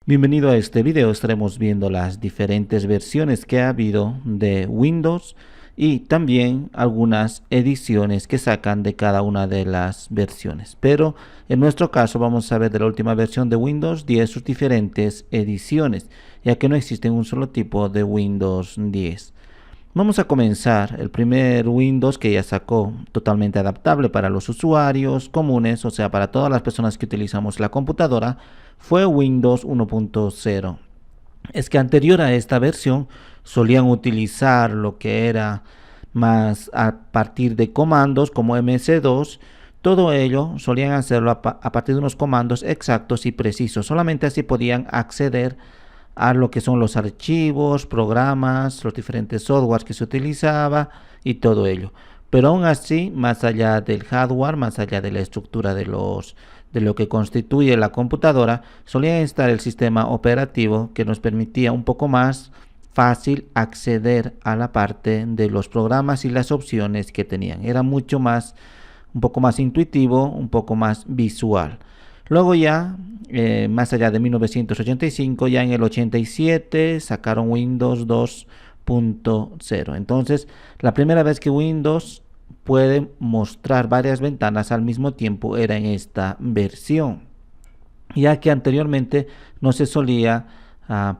Bienvenido a este video. Estaremos viendo las diferentes versiones que ha habido de Windows y también algunas ediciones que sacan de cada una de las versiones. Pero en nuestro caso vamos a ver de la última versión de Windows 10 sus diferentes ediciones, ya que no existe un solo tipo de Windows 10. Vamos a comenzar el primer Windows que ya sacó, totalmente adaptable para los usuarios comunes, o sea, para todas las personas que utilizamos la computadora, fue Windows 1.0. Es que anterior a esta versión solían utilizar lo que era más a partir de comandos como MS2. Todo ello solían hacerlo a partir de unos comandos exactos y precisos. Solamente así podían acceder a lo que son los archivos, programas, los diferentes softwares que se utilizaba y todo ello. Pero aún así, más allá del hardware, más allá de la estructura de lo que constituye la computadora, solía estar el sistema operativo que nos permitía un poco más fácil acceder a la parte de los programas y las opciones que tenían. Era mucho más, un poco más intuitivo, un poco más visual. Luego ya, más allá de 1985, ya en el 87 sacaron Windows 2.0. Entonces, la primera vez que Windows puede mostrar varias ventanas al mismo tiempo era en esta versión, ya que anteriormente no se solía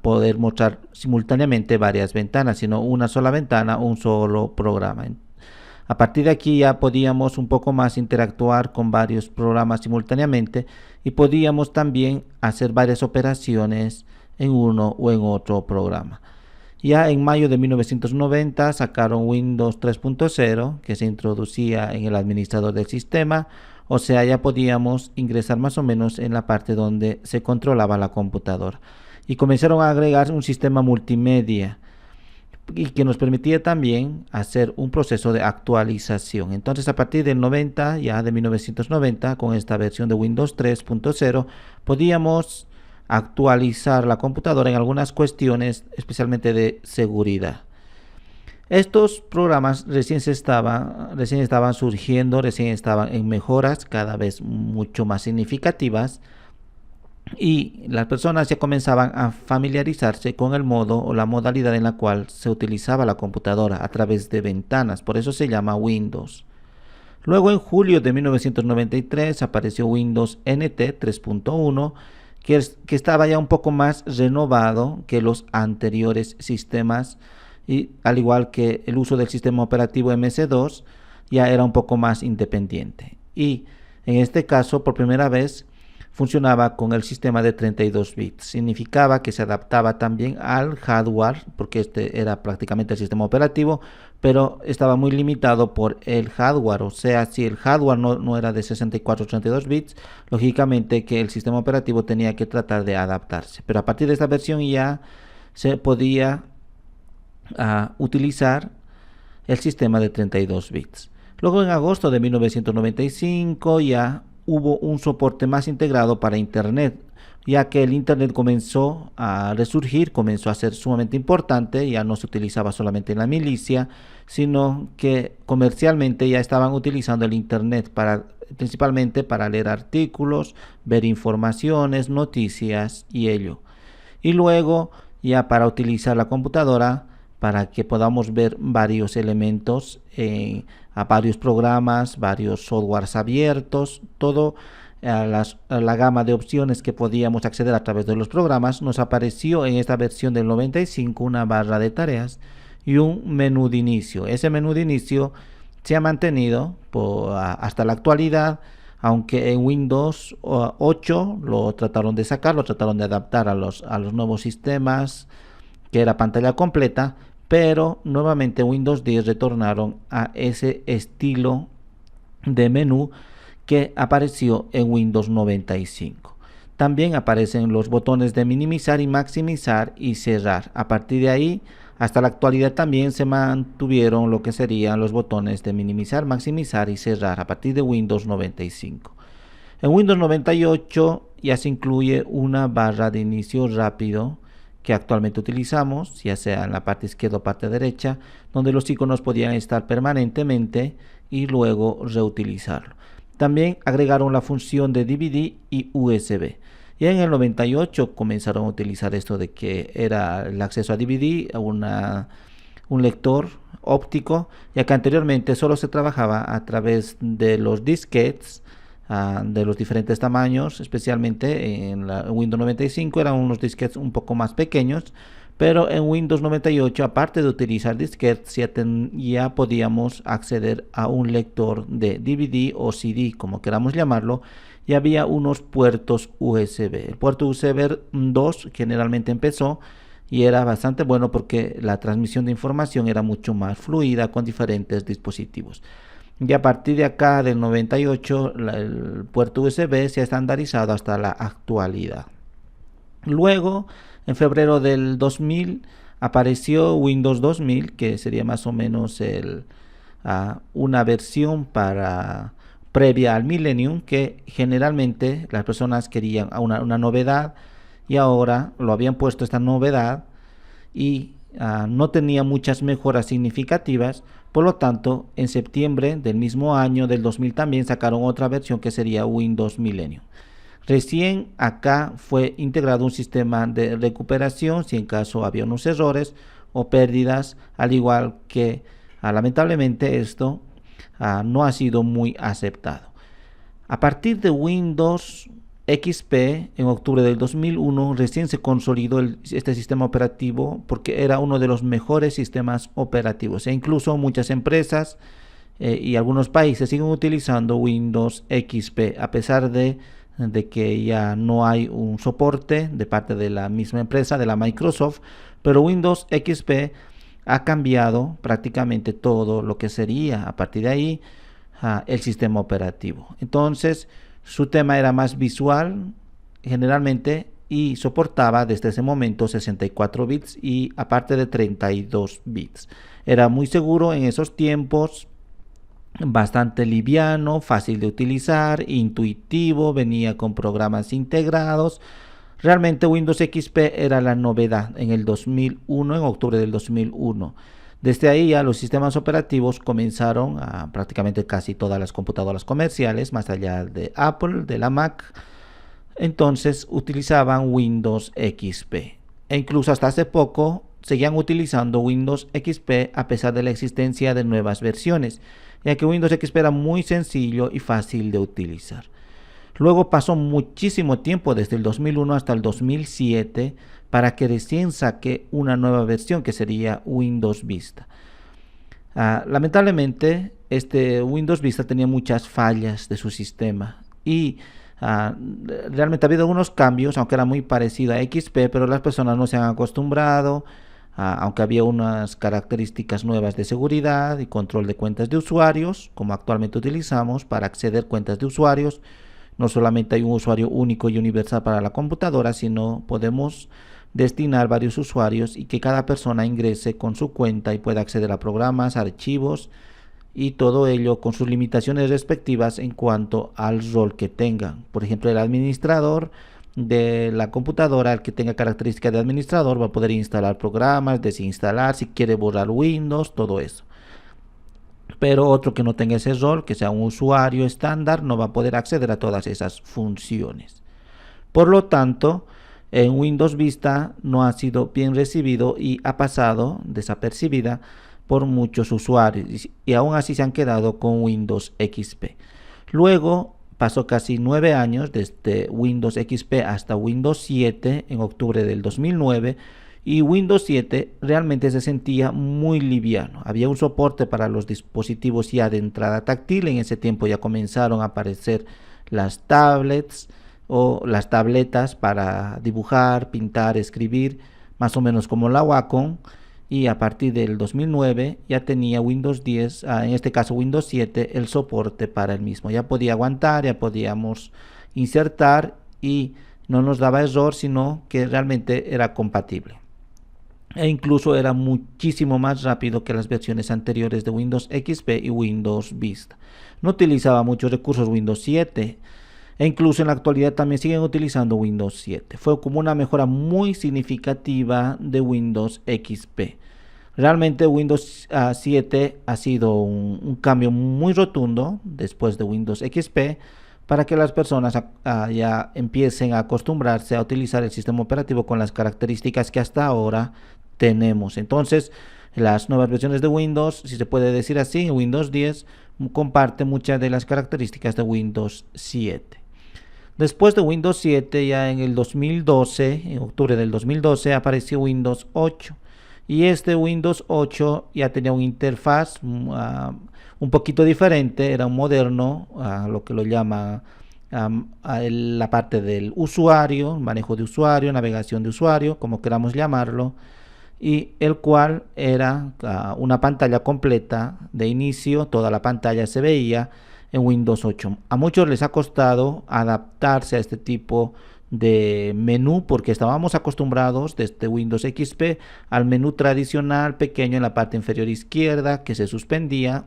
poder mostrar simultáneamente varias ventanas, sino una sola ventana, un solo programa. A partir de aquí ya podíamos un poco más interactuar con varios programas simultáneamente y podíamos también hacer varias operaciones en uno o en otro programa. Ya en mayo de 1990 sacaron Windows 3.0, que se introducía en el administrador del sistema, o sea, ya podíamos ingresar más o menos en la parte donde se controlaba la computadora. Y comenzaron a agregar un sistema multimedia y que nos permitía también hacer un proceso de actualización. Entonces, a partir del 90, ya de 1990, con esta versión de Windows 3.0, podíamos actualizar la computadora en algunas cuestiones, especialmente de seguridad. Estos programas recién estaban surgiendo, recién estaban en mejoras cada vez mucho más significativas, y las personas ya comenzaban a familiarizarse con el modo o la modalidad en la cual se utilizaba la computadora a través de ventanas. Por eso se llama Windows. Luego, en julio de 1993 apareció Windows NT 3.1, que estaba ya un poco más renovado que los anteriores sistemas, y al igual que el uso del sistema operativo MS2 ya era un poco más independiente. Y en este caso, por primera vez, funcionaba con el sistema de 32 bits. Significaba que se adaptaba también al hardware, porque este era prácticamente el sistema operativo, pero estaba muy limitado por el hardware. O sea, si el hardware no era de 64 o 32 bits, lógicamente que el sistema operativo tenía que tratar de adaptarse. Pero a partir de esta versión ya se podía utilizar el sistema de 32 bits. Luego, en agosto de 1995 ya hubo un soporte más integrado para Internet, ya que el Internet comenzó a resurgir, comenzó a ser sumamente importante. Ya no se utilizaba solamente en la milicia, sino que comercialmente ya estaban utilizando el Internet principalmente para leer artículos, ver informaciones, noticias y ello. Y luego ya para utilizar la computadora para que podamos ver varios elementos, a varios programas, varios softwares abiertos, todo a la gama de opciones que podíamos acceder a través de los programas. Nos apareció en esta versión del 95 una barra de tareas y un menú de inicio. Ese menú de inicio se ha mantenido hasta la actualidad, aunque en Windows 8 lo trataron de sacar, lo trataron de adaptar a los nuevos sistemas, que era pantalla completa, pero nuevamente Windows 10 retornaron a ese estilo de menú que apareció en Windows 95. También aparecen los botones de minimizar y maximizar y cerrar. A partir de ahí, hasta la actualidad también se mantuvieron lo que serían los botones de minimizar, maximizar y cerrar a partir de Windows 95. En Windows 98 ya se incluye una barra de inicio rápido que actualmente utilizamos, ya sea en la parte izquierda o parte derecha, donde los iconos podían estar permanentemente y luego reutilizarlo. También agregaron la función de DVD y USB. Y en el 98 comenzaron a utilizar esto de que era el acceso a DVD, a un lector óptico, ya que anteriormente solo se trabajaba a través de los disquetes de los diferentes tamaños, especialmente en la Windows 95 eran unos disquetes un poco más pequeños, pero en Windows 98, aparte de utilizar disquetes, ya podíamos acceder a un lector de DVD o CD, como queramos llamarlo, y había unos puertos USB. El puerto USB 2 generalmente empezó y era bastante bueno porque la transmisión de información era mucho más fluida con diferentes dispositivos. Y a partir de acá del 98 el puerto USB se ha estandarizado hasta la actualidad. Luego, en febrero del 2000 apareció Windows 2000, que sería más o menos una versión previa al Millennium, que generalmente las personas querían una novedad, y ahora lo habían puesto esta novedad y no tenía muchas mejoras significativas. Por lo tanto, en septiembre del mismo año del 2000 también sacaron otra versión que sería Windows Millennium. Recién acá fue integrado un sistema de recuperación si en caso había unos errores o pérdidas, al igual que lamentablemente esto no ha sido muy aceptado. A partir de Windows XP en octubre del 2001 recién se consolidó este sistema operativo porque era uno de los mejores sistemas operativos, e incluso muchas empresas y algunos países siguen utilizando Windows XP a pesar de que ya no hay un soporte de parte de la misma empresa, de la Microsoft, pero Windows XP ha cambiado prácticamente todo lo que sería a partir de ahí el sistema operativo. Entonces su tema era más visual generalmente y soportaba desde ese momento 64 bits y aparte de 32 bits. Era muy seguro en esos tiempos, bastante liviano, fácil de utilizar, intuitivo, venía con programas integrados. Realmente Windows XP era la novedad en el 2001, en octubre del 2001. Desde ahí ya los sistemas operativos comenzaron a prácticamente casi todas las computadoras comerciales, más allá de Apple, de la Mac, entonces utilizaban Windows XP. E incluso hasta hace poco seguían utilizando Windows XP a pesar de la existencia de nuevas versiones, ya que Windows XP era muy sencillo y fácil de utilizar. Luego pasó muchísimo tiempo, desde el 2001 hasta el 2007, para que recién saque una nueva versión que sería Windows Vista. Lamentablemente, este Windows Vista tenía muchas fallas de su sistema y realmente ha habido algunos cambios, aunque era muy parecido a XP, pero las personas no se han acostumbrado, aunque había unas características nuevas de seguridad y control de cuentas de usuarios, como actualmente utilizamos para acceder a cuentas de usuarios. No solamente hay un usuario único y universal para la computadora, sino podemos destinar varios usuarios y que cada persona ingrese con su cuenta y pueda acceder a programas, archivos y todo ello con sus limitaciones respectivas en cuanto al rol que tengan. Por ejemplo, el administrador de la computadora, el que tenga características de administrador, va a poder instalar programas, desinstalar, si quiere borrar Windows, todo eso. Pero otro que no tenga ese rol, que sea un usuario estándar, no va a poder acceder a todas esas funciones. Por lo tanto, en Windows Vista no ha sido bien recibido y ha pasado desapercibida por muchos usuarios y aún así se han quedado con Windows XP. Luego pasó casi 9 años desde Windows XP hasta Windows 7 en octubre del 2009 y Windows 7 realmente se sentía muy liviano. Había un soporte para los dispositivos ya de entrada táctil. En ese tiempo ya comenzaron a aparecer las tablets o las tabletas para dibujar, pintar, escribir, más o menos como la Wacom, y a partir del 2009 ya tenía Windows 10, en este caso Windows 7, el soporte para el mismo. Ya podía aguantar, ya podíamos insertar y no nos daba error, sino que realmente era compatible. E incluso era muchísimo más rápido que las versiones anteriores de Windows XP y Windows Vista. No utilizaba muchos recursos Windows 7. E incluso en la actualidad también siguen utilizando Windows 7. Fue como una mejora muy significativa de Windows XP. Realmente Windows 7 ha sido un cambio muy rotundo después de Windows XP, para que las personas ya empiecen a acostumbrarse a utilizar el sistema operativo con las características que hasta ahora tenemos. Entonces, las nuevas versiones de Windows, si se puede decir así, Windows 10 comparte muchas de las características de Windows 7. Después de Windows 7, ya en el 2012, en octubre del 2012, apareció Windows 8. Y este Windows 8 ya tenía una interfaz un poquito diferente, era un moderno, lo que lo llama la parte del usuario, manejo de usuario, navegación de usuario, como queramos llamarlo, y el cual era una pantalla completa de inicio, toda la pantalla se veía en Windows 8. A muchos les ha costado adaptarse a este tipo de menú porque estábamos acostumbrados desde Windows XP al menú tradicional pequeño en la parte inferior izquierda que se suspendía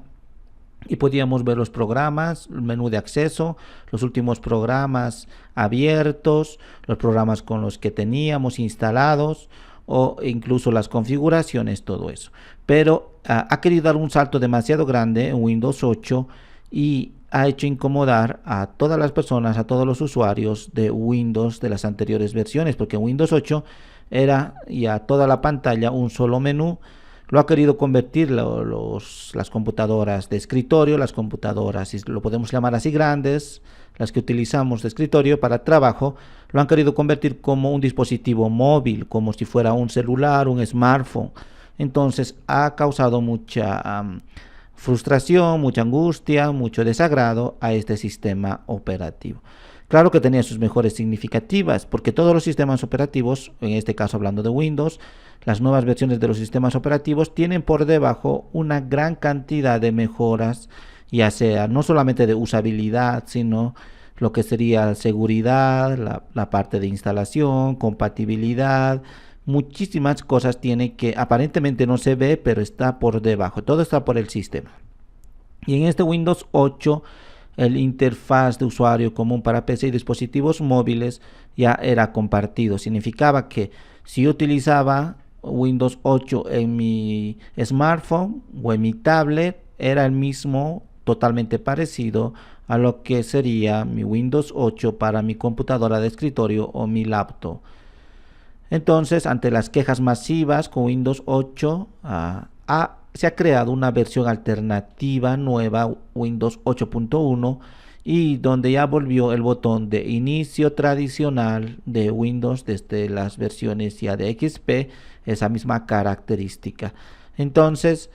y podíamos ver los programas, el menú de acceso, los últimos programas abiertos, los programas con los que teníamos instalados o incluso las configuraciones, todo eso. Pero ha querido dar un salto demasiado grande en Windows 8 y ha hecho incomodar a todas las personas, a todos los usuarios de Windows de las anteriores versiones, porque en Windows 8 era ya toda la pantalla un solo menú. Lo ha querido convertir las computadoras de escritorio, las computadoras, si lo podemos llamar así, grandes, las que utilizamos de escritorio para trabajo, lo han querido convertir como un dispositivo móvil, como si fuera un celular, un smartphone. Entonces ha causado mucha frustración, mucha angustia, mucho desagrado a este sistema operativo. Claro que tenía sus mejores significativas, porque todos los sistemas operativos, en este caso hablando de Windows, las nuevas versiones de los sistemas operativos tienen por debajo una gran cantidad de mejoras, ya sea no solamente de usabilidad, sino lo que sería seguridad, la parte de instalación, compatibilidad, muchísimas cosas tiene que aparentemente no se ve, pero está por debajo, todo está por el sistema. Y en este Windows 8, el interfaz de usuario común para PC y dispositivos móviles ya era compartido. Significaba que si yo utilizaba Windows 8 en mi smartphone o en mi tablet, era el mismo, totalmente parecido a lo que sería mi Windows 8 para mi computadora de escritorio o mi laptop. Entonces, ante las quejas masivas con Windows 8, se ha creado una versión alternativa nueva, Windows 8.1, y donde ya volvió el botón de inicio tradicional de Windows desde las versiones ya de XP, esa misma característica. Entonces,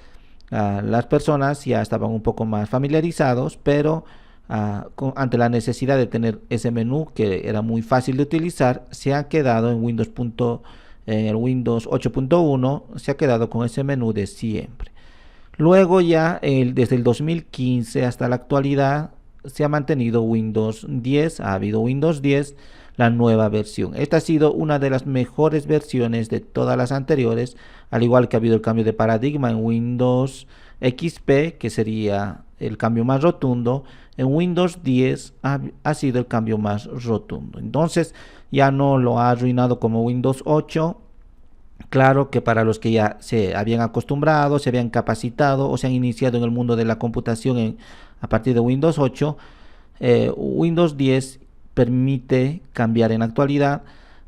las personas ya estaban un poco más familiarizados, pero ante la necesidad de tener ese menú que era muy fácil de utilizar, se ha quedado en el Windows 8.1, se ha quedado con ese menú de siempre. Luego ya desde el 2015 hasta la actualidad se ha mantenido Windows 10, ha habido Windows 10, la nueva versión. Esta ha sido una de las mejores versiones de todas las anteriores, al igual que ha habido el cambio de paradigma en Windows XP, que sería el cambio más rotundo. En Windows 10 ha sido el cambio más rotundo. Entonces ya no lo ha arruinado como Windows 8. Claro que para los que ya se habían acostumbrado, se habían capacitado o se han iniciado en el mundo de la computación a partir de Windows 8, Windows 10 permite cambiar en la actualidad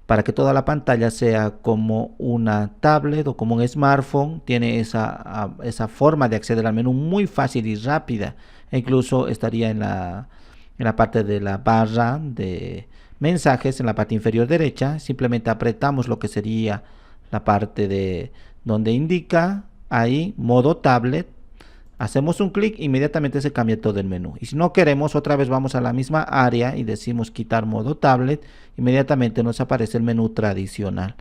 para que toda la pantalla sea como una tablet o como un smartphone. Tiene esa forma de acceder al menú muy fácil y rápida. E incluso estaría en la parte de la barra de mensajes, en la parte inferior derecha. Simplemente apretamos lo que sería la parte de donde indica ahí modo tablet, hacemos un clic, inmediatamente se cambia todo el menú. Y si no queremos, otra vez vamos a la misma área y decimos quitar modo tablet, inmediatamente nos aparece el menú tradicional.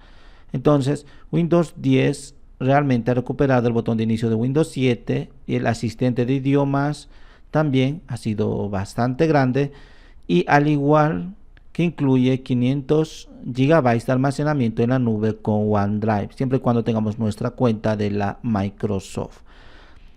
Entonces Windows 10 realmente ha recuperado el botón de inicio de Windows 7 y el asistente de idiomas también ha sido bastante grande, y al igual que incluye 500 GB de almacenamiento en la nube con OneDrive, siempre y cuando tengamos nuestra cuenta de la Microsoft.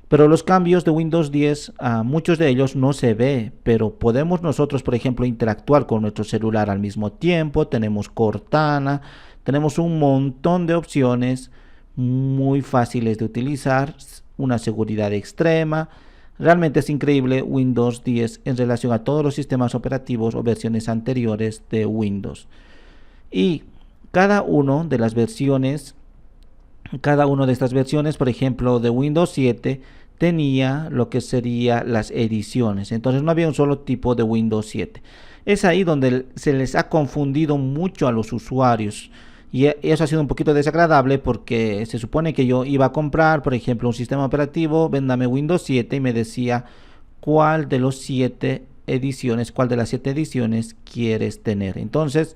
Pero los cambios de Windows 10, muchos de ellos no se ve, pero podemos nosotros, por ejemplo, interactuar con nuestro celular al mismo tiempo. Tenemos Cortana, tenemos un montón de opciones muy fáciles de utilizar, una seguridad extrema. Realmente es increíble Windows 10 en relación a todos los sistemas operativos o versiones anteriores de Windows. Y cada uno de las versiones, cada una de estas versiones, por ejemplo, de Windows 7, tenía lo que serían las ediciones. Entonces no había un solo tipo de Windows 7. Es ahí donde se les ha confundido mucho a los usuarios. Y eso ha sido un poquito desagradable porque se supone que yo iba a comprar, por ejemplo, un sistema operativo, véndame Windows 7 y me decía cuál de los 7 ediciones, cuál de las 7 ediciones quieres tener. Entonces,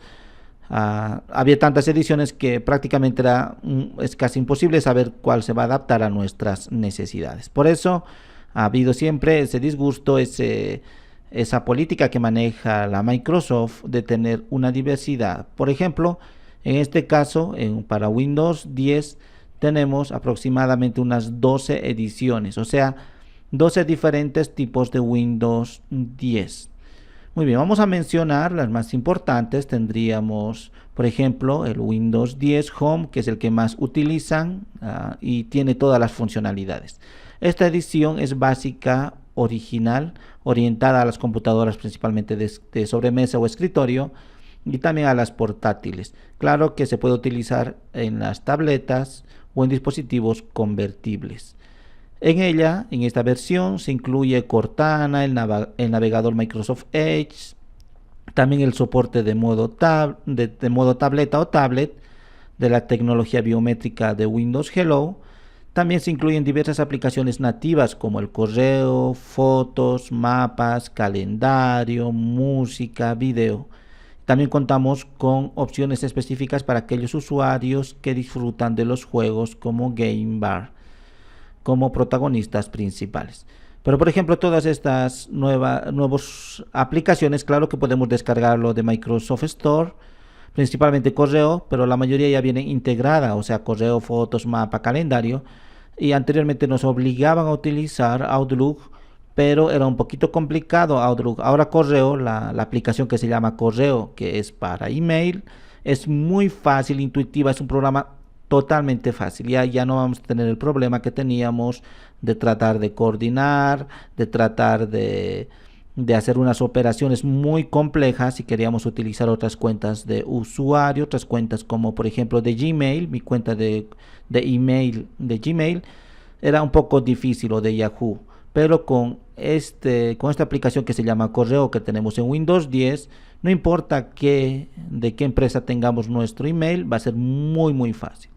había tantas ediciones que prácticamente es casi imposible saber cuál se va a adaptar a nuestras necesidades. Por eso ha habido siempre ese disgusto, esa política que maneja la Microsoft de tener una diversidad. Por ejemplo, en este caso, para Windows 10 tenemos aproximadamente unas 12 ediciones, o sea, 12 diferentes tipos de Windows 10. Muy bien, vamos a mencionar las más importantes. Tendríamos, por ejemplo, el Windows 10 Home, que es el que más utilizan y tiene todas las funcionalidades. Esta edición es básica, original, orientada a las computadoras principalmente de sobremesa o escritorio y también a las portátiles. Claro que se puede utilizar en las tabletas o en dispositivos convertibles. En ella, en esta versión, se incluye Cortana, el navegador Microsoft Edge, también el soporte de modo tableta o tablet de la tecnología biométrica de Windows Hello. También se incluyen diversas aplicaciones nativas como el correo, fotos, mapas, calendario, música, video. También contamos con opciones específicas para aquellos usuarios que disfrutan de los juegos como Game Bar como protagonistas principales. Pero por ejemplo, todas estas nuevas aplicaciones, claro que podemos descargarlo de Microsoft Store, principalmente correo, pero la mayoría ya viene integrada, o sea, correo, fotos, mapa, calendario. Y anteriormente nos obligaban a utilizar Outlook, pero era un poquito complicado Outlook. Ahora correo, la aplicación que se llama Correo, que es para email, es muy fácil, intuitiva, es un programa totalmente fácil. Ya no vamos a tener el problema que teníamos de tratar de coordinar, de tratar de hacer unas operaciones muy complejas si queríamos utilizar otras cuentas de usuario, otras cuentas como por ejemplo de Gmail, mi cuenta de email de Gmail era un poco difícil, o de Yahoo, pero con esta aplicación que se llama Correo que tenemos en Windows 10, no importa de qué empresa tengamos nuestro email, va a ser muy fácil.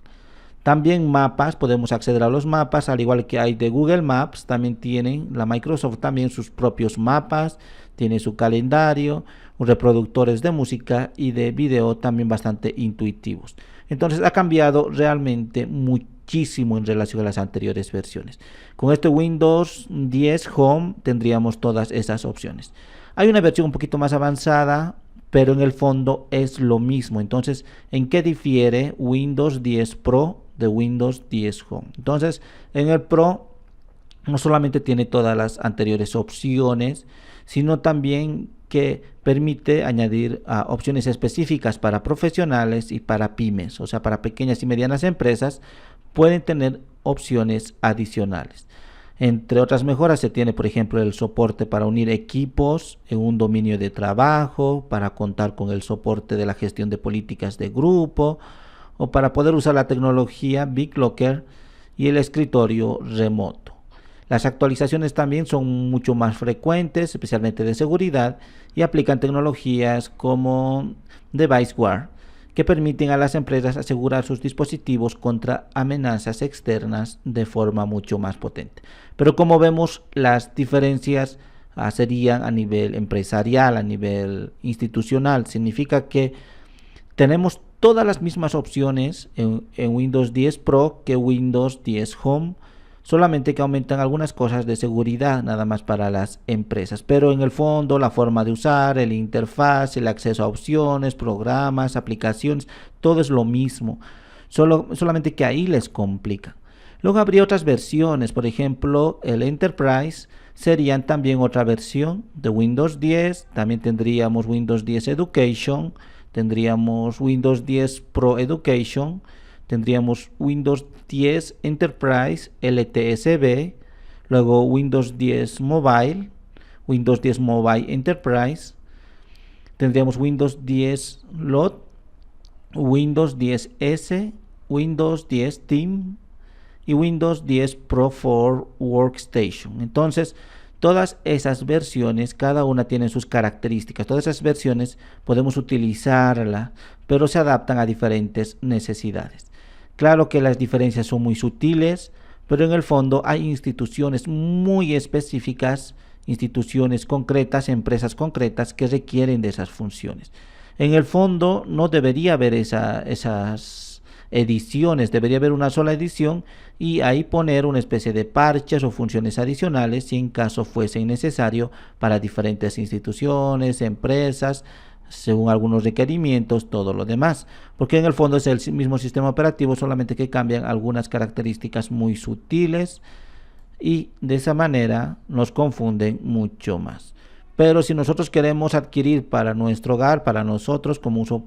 También mapas, podemos acceder a los mapas, al igual que hay de Google Maps, también tienen la Microsoft también sus propios mapas, tiene su calendario, reproductores de música y de video también bastante intuitivos. Entonces ha cambiado realmente muchísimo en relación a las anteriores versiones. Con este Windows 10 Home tendríamos todas esas opciones. Hay una versión un poquito más avanzada, pero en el fondo es lo mismo. Entonces, ¿en qué difiere Windows 10 Pro de Windows 10 Home? Entonces, en el Pro no solamente tiene todas las anteriores opciones, sino también que permite añadir opciones específicas para profesionales y para pymes, o sea, para pequeñas y medianas empresas, pueden tener opciones adicionales. Entre otras mejoras se tiene, por ejemplo, el soporte para unir equipos en un dominio de trabajo, para contar con el soporte de la gestión de políticas de grupo, o para poder usar la tecnología BitLocker y el escritorio remoto. Las actualizaciones también son mucho más frecuentes, especialmente de seguridad, y aplican tecnologías como DeviceWare, que permiten a las empresas asegurar sus dispositivos contra amenazas externas de forma mucho más potente. Pero como vemos, las diferencias serían a nivel empresarial, a nivel institucional. Significa que tenemos todas las mismas opciones en Windows 10 Pro que Windows 10 Home, solamente que aumentan algunas cosas de seguridad nada más para las empresas, pero en el fondo la forma de usar, el interfaz, el acceso a opciones, programas, aplicaciones, todo es lo mismo, solamente que ahí les complica. Luego habría otras versiones, por ejemplo el Enterprise serían también otra versión de Windows 10, también tendríamos Windows 10 Education, tendríamos Windows 10 Pro Education, tendríamos Windows 10 Enterprise LTSB, luego Windows 10 Mobile, Windows 10 Mobile Enterprise, tendríamos Windows 10 Lot, Windows 10S, Windows 10 Team y Windows 10 Pro for Workstation. Entonces, todas esas versiones, cada una tiene sus características. Todas esas versiones podemos utilizarla, pero se adaptan a diferentes necesidades. Claro que las diferencias son muy sutiles, pero en el fondo hay instituciones muy específicas, instituciones concretas, empresas concretas que requieren de esas funciones. En el fondo no debería haber esas ediciones, debería haber una sola edición y ahí poner una especie de parches o funciones adicionales si en caso fuese necesario para diferentes instituciones, empresas, según algunos requerimientos, todo lo demás, porque en el fondo es el mismo sistema operativo, solamente que cambian algunas características muy sutiles y de esa manera nos confunden mucho más. Pero si nosotros queremos adquirir para nuestro hogar, para nosotros como uso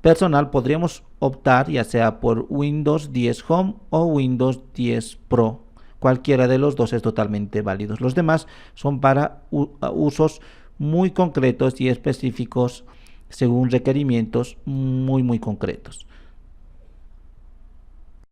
personal, podríamos optar ya sea por Windows 10 Home o Windows 10 Pro. Cualquiera de los dos es totalmente válido. Los demás son para usos muy concretos y específicos según requerimientos muy concretos.